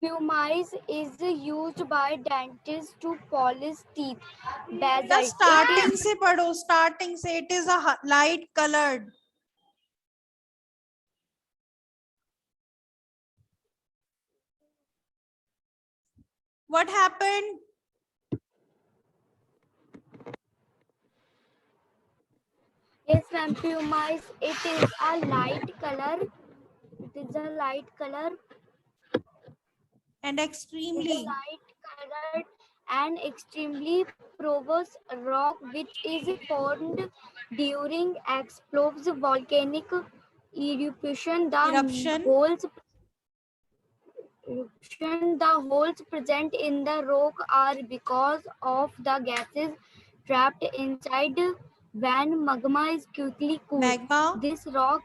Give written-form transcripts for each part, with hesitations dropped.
Pumice is used by dentists to polish teeth. बेटा Basalt. Starting से पढ़ो, starting से. It is a light coloured. What happened? Yes, ma'am. Pumice. It is a light color. And extremely. Light colored and extremely porous rock which is formed during explosive volcanic eruption. The holes present in the rock are because of the gases trapped inside when magma is quickly cooled. Magma. This rock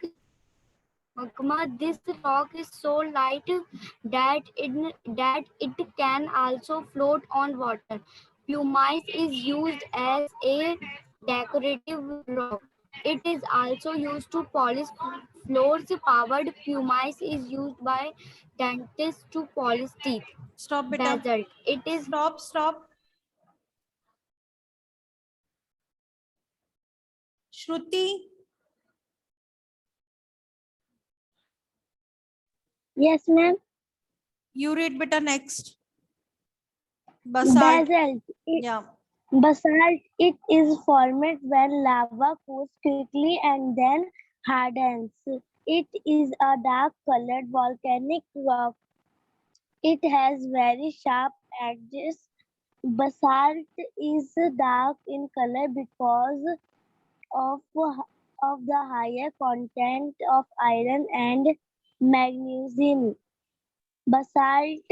is so light that it can also float on water. Pumice is used as a decorative rock. It is also used to polish floors. Powdered pumice is used by dentists to polish teeth. Stop, beta. Basalt. It is Stop. Shruti. Yes, ma'am. You read beta next. Basalt. Yeah. Basalt, it is formed when lava cools quickly and then hardens. It is a dark-colored volcanic rock. It has very sharp edges. Basalt is dark in color because of, of the higher content of iron and magnesium. Basalt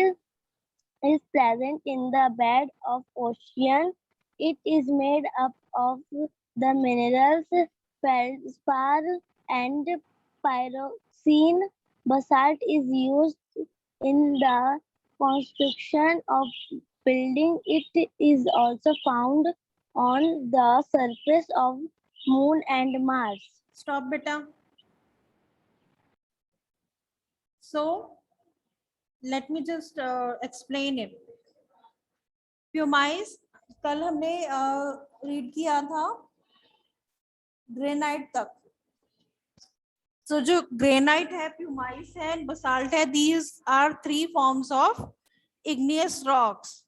is present in the bed of ocean. It is made up of the minerals feldspar and pyroxene. Basalt is used in the construction of building. It is also found on the surface of Moon and Mars. Stop, beta. So, let me just explain it. Pumice, कल हमने read किया था granite तक. So जो granite है, pumice है, basalt है, these are three forms of igneous rocks.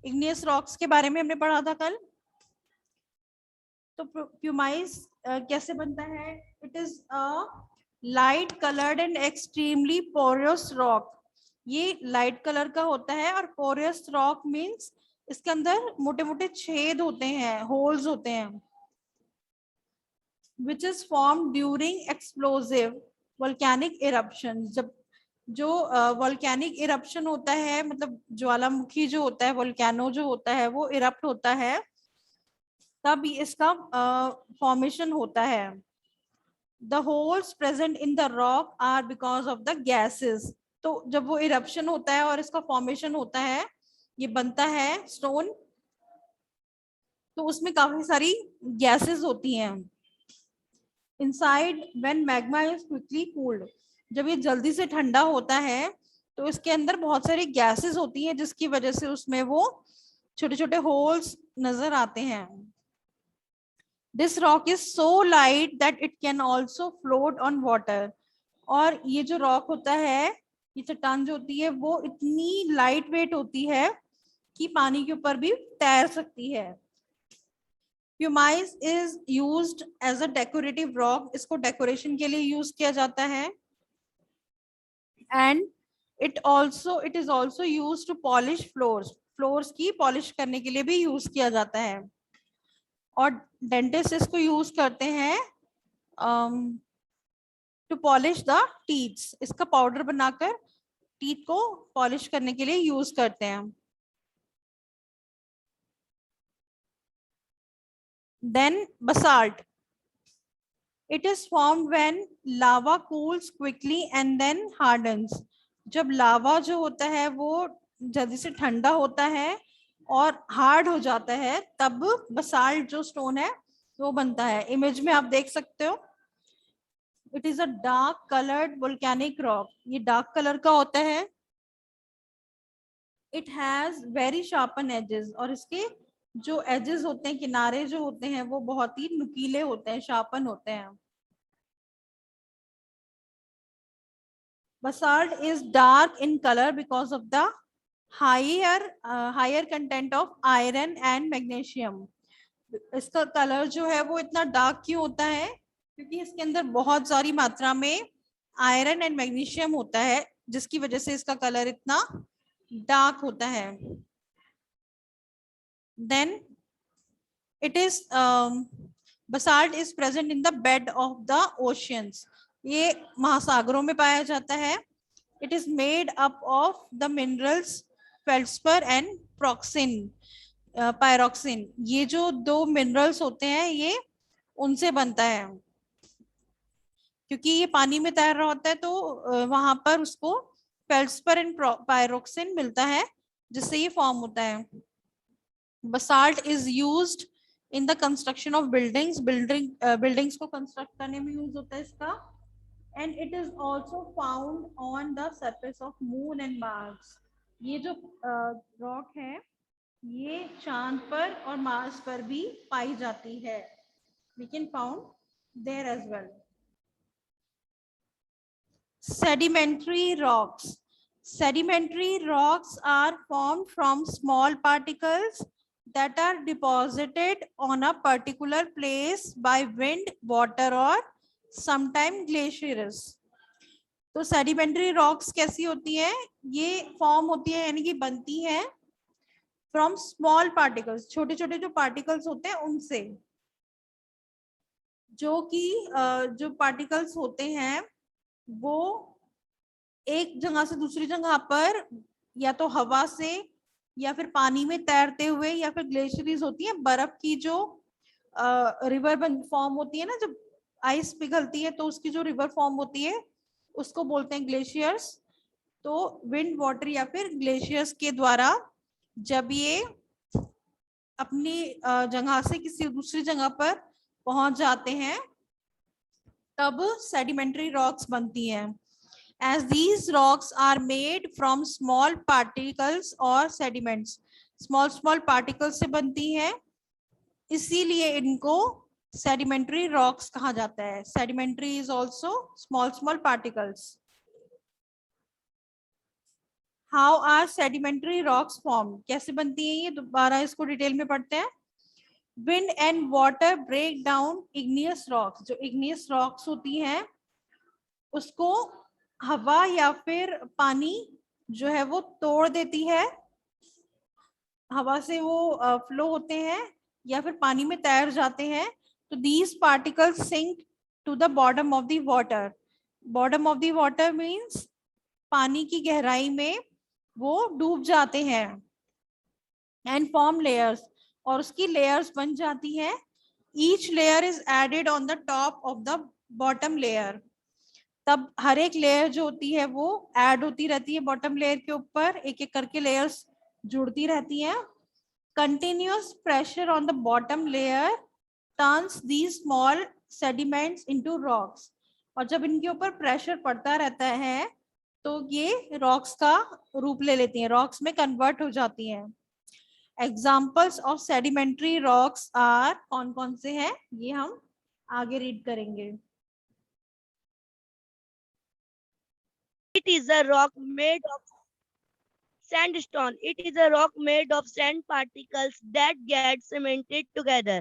Igneous rocks के बारे में हमने पढ़ा था कल. तो pumice कैसे बनता है? It is a light colored and extremely porous rock. ये लाइट कलर का होता है और porous rock means इसके अंदर मोटे मोटे छेद होते हैं, होल्स होते हैं. Which is formed during explosive volcanic eruption. जब जो volcanic eruption होता है, मतलब ज्वालामुखी जो होता है, volcano जो होता है, वो erupt होता है, तब इसका फॉर्मेशन होता है. The holes present in the rock are because of the gases. तो जब वो eruption होता है और इसका फॉर्मेशन होता है, ये बनता है स्टोन, तो उसमें काफी सारी गैसेस होती हैं. Inside when magma is quickly cooled, जब ये जल्दी से ठंडा होता है तो इसके अंदर बहुत सारी गैसेस होती हैं जिसकी वजह से उसमें वो छोटे छोटे होल्स नजर आते हैं. This rock is so light that it can also float on water. और ये जो रॉक होता है, ये चट्टान जो होती है, वो इतनी लाइट वेट होती है कि पानी के ऊपर भी तैर सकती है. Pumice is used as a decorative rock. इसको डेकोरेशन के लिए यूज किया जाता है. And it is also used to polish floors. Floors की पॉलिश करने के लिए भी यूज किया जाता है. और डेंटिस्ट इसको यूज करते हैं टू पॉलिश द टीथ्स. इसका पाउडर बनाकर टीथ को पॉलिश करने के लिए यूज करते हैं. Then basalt. It is formed when lava cools quickly and then hardens. जब लावा जो होता है वो जल्दी से ठंडा होता है और हार्ड हो जाता है, तब बसाल्ट जो स्टोन है वो बनता है. इमेज में आप देख सकते हो, it is a dark coloured volcanic rock. ये डार्क कलर का होता है। It has very sharpen edges, और इसके जो एजेस होते हैं, किनारे जो होते हैं, वो बहुत ही नुकीले होते हैं, शार्पन होते हैं। Basalt is dark in color because of the higher content of iron and magnesium. इसका कलर जो है वो इतना डार्क क्यों होता है? क्योंकि इसके अंदर बहुत सारी मात्रा में आयरन एंड मैग्नीशियम होता है, जिसकी वजह से इसका कलर इतना डार्क होता है। Then it is basalt is present in the bed of the oceans. ये महासागरों में पाया जाता है। It is made up of the minerals feldspar and pyroxene. ये जो दो मिनरल्स होते हैं ये उनसे बनता है। क्योंकि ये पानी में तैर रहा होता है तो वहां पर उसको फेल्ड्सपर एंड पायरोक्सिन मिलता है, जिससे ये फॉर्म होता है। Basalt is used in the construction of buildings. Buildings को कंस्ट्रक्ट करने में यूज होता है इसका। And it is also found on the surface of moon and Mars. ये जो रॉक है ये चांद पर और मार्स पर भी पाई जाती है। We can found there as well. Sedimentary rocks. Sedimentary rocks are formed from small particles that are deposited on a particular place by wind, water or sometimes glaciers. तो सेडिमेंट्री रॉक्स कैसी होती है? ये form होती है यानी कि बनती है फ्रॉम स्मॉल पार्टिकल्स, छोटे छोटे जो पार्टिकल्स होते हैं उनसे। जो कि जो पार्टिकल्स होते हैं वो एक जगह से दूसरी जगह पर या तो हवा से या फिर पानी में तैरते हुए या फिर ग्लेशियर्स होती है, बर्फ की जो रिवर फॉर्म होती है ना, जब आइस पिघलती है तो उसकी जो रिवर फॉर्म होती है उसको बोलते हैं ग्लेशियर्स। तो विंड, वाटर या फिर ग्लेशियर्स के द्वारा जब ये अपनी जगह से किसी दूसरी जगह पर पहुंच जाते हैं तब सेडिमेंट्री रॉक्स बनती हैं। As these rocks are made from small particles or sediments, small particles से बनती हैं, इसीलिए इनको sedimentary rocks कहा जाता है। Sedimentary is also small particles. How are sedimentary rocks formed? कैसे बनती हैं ये? दोबारा इसको डिटेल में पढ़ते हैं। Wind and water break down igneous rocks. जो igneous rocks होती हैं उसको हवा या फिर पानी जो है वो तोड़ देती है। हवा से वो फ्लो होते हैं या फिर पानी में तैर जाते हैं। तो these particles sink to the bottom of the water. Bottom of the water means पानी की गहराई में वो डूब जाते हैं। and form layers, और उसकी layers बन जाती है। each layer is added on the top of the bottom layer. तब हर एक लेयर जो होती है वो ऐड होती रहती है बॉटम लेयर के ऊपर, एक एक करके लेयर्स जुड़ती रहती हैं। Continuous pressure on the bottom layer turns these small sediments into rocks, और जब इनके ऊपर प्रेशर पड़ता रहता है तो ये रॉक्स का रूप ले लेती हैं, रॉक्स में कन्वर्ट हो जाती हैं। Examples of sedimentary rocks are, कौन कौन से हैं ये हम आगे रीड करेंगे। It is a rock made of sandstone. It is a rock made of sand particles that get cemented together.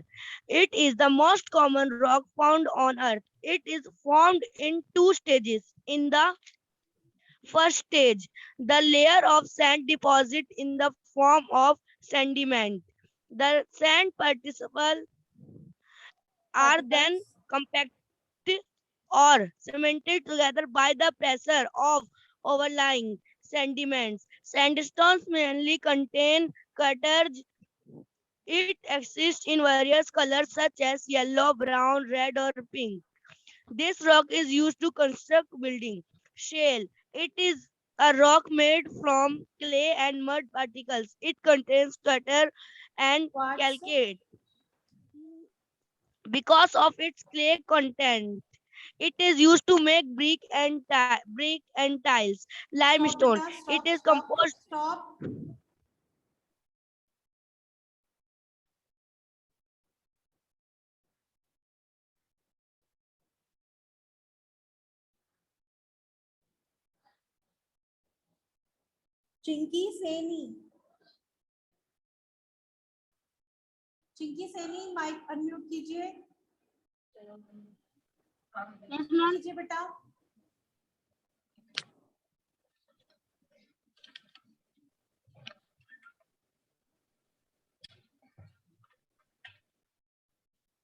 It is the most common rock found on Earth. It is formed in two stages. In the first stage, the layer of sand deposit in the form of sediment. The sand particles are then compacted or cemented together by the pressure of overlying sediments. Sandstones mainly contain cutters. It exists in various colors such as yellow, brown, red, or pink. This rock is used to construct buildings. Shale. It is a rock made from clay and mud particles. It contains cutter and calcite. Because of its clay content, It is used to make brick and tiles. Limestone. It is composed. Stop. Chinki Saini, Chinki Saini mic unmute कीजिए। Yes, ma'am. कीजिए बेटा।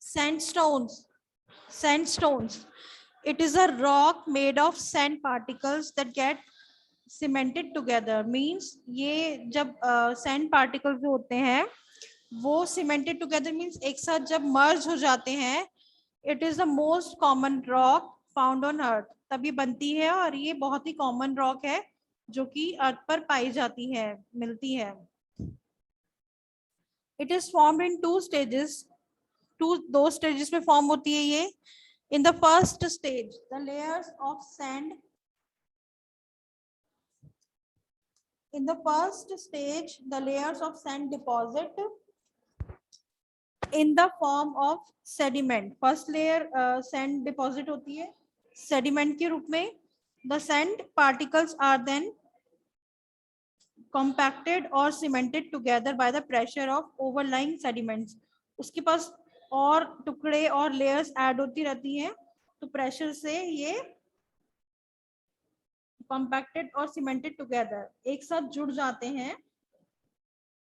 Sandstones. Sandstones. It is a rock made of sand particles that get cemented together. Means ये जब sand particles होते हैं वो cemented together means एक साथ जब merge हो जाते हैं, it is the most common rock found on earth. तभी बनती है और ये बहुत ही common rock है जो कि अर्थ पर पाई जाती है, मिलती है। It is formed in two stages. दो स्टेजेस में फॉर्म होती है ये। In the first stage the layers of sand, in the first stage the layers of sand deposit in the form of sediment. First layer sand deposit होती है sediment के रूप में। The sand particles are then compacted or cemented together by the pressure of overlying sediments. उसके पास और टुकड़े और layers add होती रहती हैं तो प्रेशर से ये compacted और cemented together एक साथ जुड़ जाते हैं।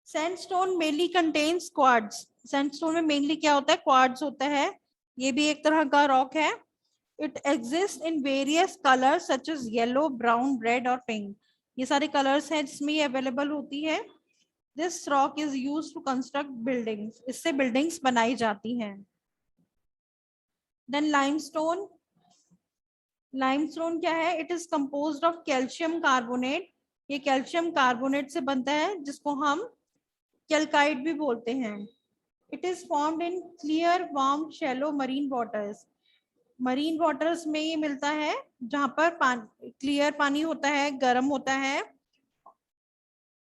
Sandstone mainly contains quartz. Sandstone में मेनली क्या होता है? क्वार्ट्ज होता है। ये भी एक तरह का रॉक है। It exist in various colours such as yellow, brown, red और पिंक। ये सारे कलर्स हैं जिसमें ये अवेलेबल होती है। This rock is used to construct buildings. इससे बिल्डिंग्स बनाई जाती हैं। Then limestone. लाइमस्टोन क्या है? It is composed of calcium carbonate. ये कैल्शियम कार्बोनेट से बनता है जिसको हम कैल्काइट भी बोलते हैं। It is formed in clear, warm, shallow marine waters. Marine waters में ये मिलता है जहां पर क्लियर पानी होता है, गर्म होता है।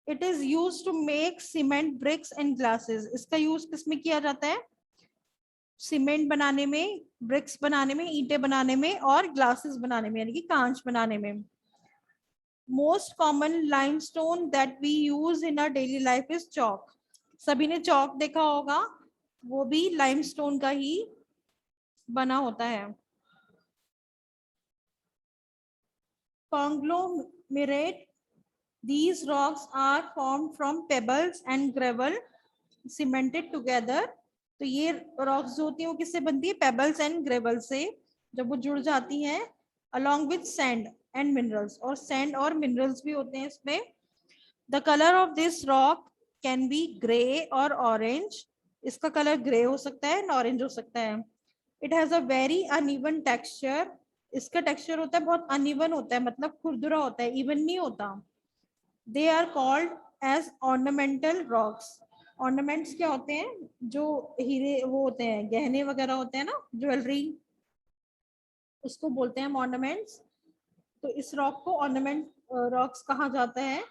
It is used to make cement, bricks and glasses. इसका यूज किसमें किया जाता है? सीमेंट बनाने में, ब्रिक्स बनाने में, ईंटें बनाने में और ग्लासेस बनाने में, यानी कि कांच बनाने में। Most common limestone that we use in our daily life is chalk. सभी ने चॉक देखा होगा, वो भी लाइमस्टोन का ही बना होता है। Conglomerate. These rocks are formed from pebbles and gravel cemented together. तो ये रॉक्स जो होती हैं वो किससे बनती है? पेबल्स एंड ग्रेवल से जब वो जुड़ जाती हैं, along with sand and minerals। और सैंड और मिनरल्स भी होते हैं इसमें। The color of this rock can be grey और orange। इसका कलर ग्रे हो सकता है, ऑरेंज हो सकता है। It has a very uneven texture। इसका टेक्सचर होता है बहुत अनइवन होता है, मतलब खुरदुरा होता है, इवन नहीं होता। They are called as ornamental rocks. Ornaments क्या होते हैं? जो हीरे वो होते हैं, गहने वगैरह होते हैं ना, ज्वेलरी, उसको बोलते हैं ऑर्नामेंट्स। तो इस रॉक को ऑर्नामेंट रॉक्स कहा जाता है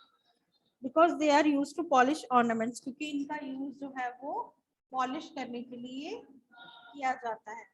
because they are use to polish ornaments, क्योंकि इनका यूज जो है वो पॉलिश करने के लिए किया जाता है।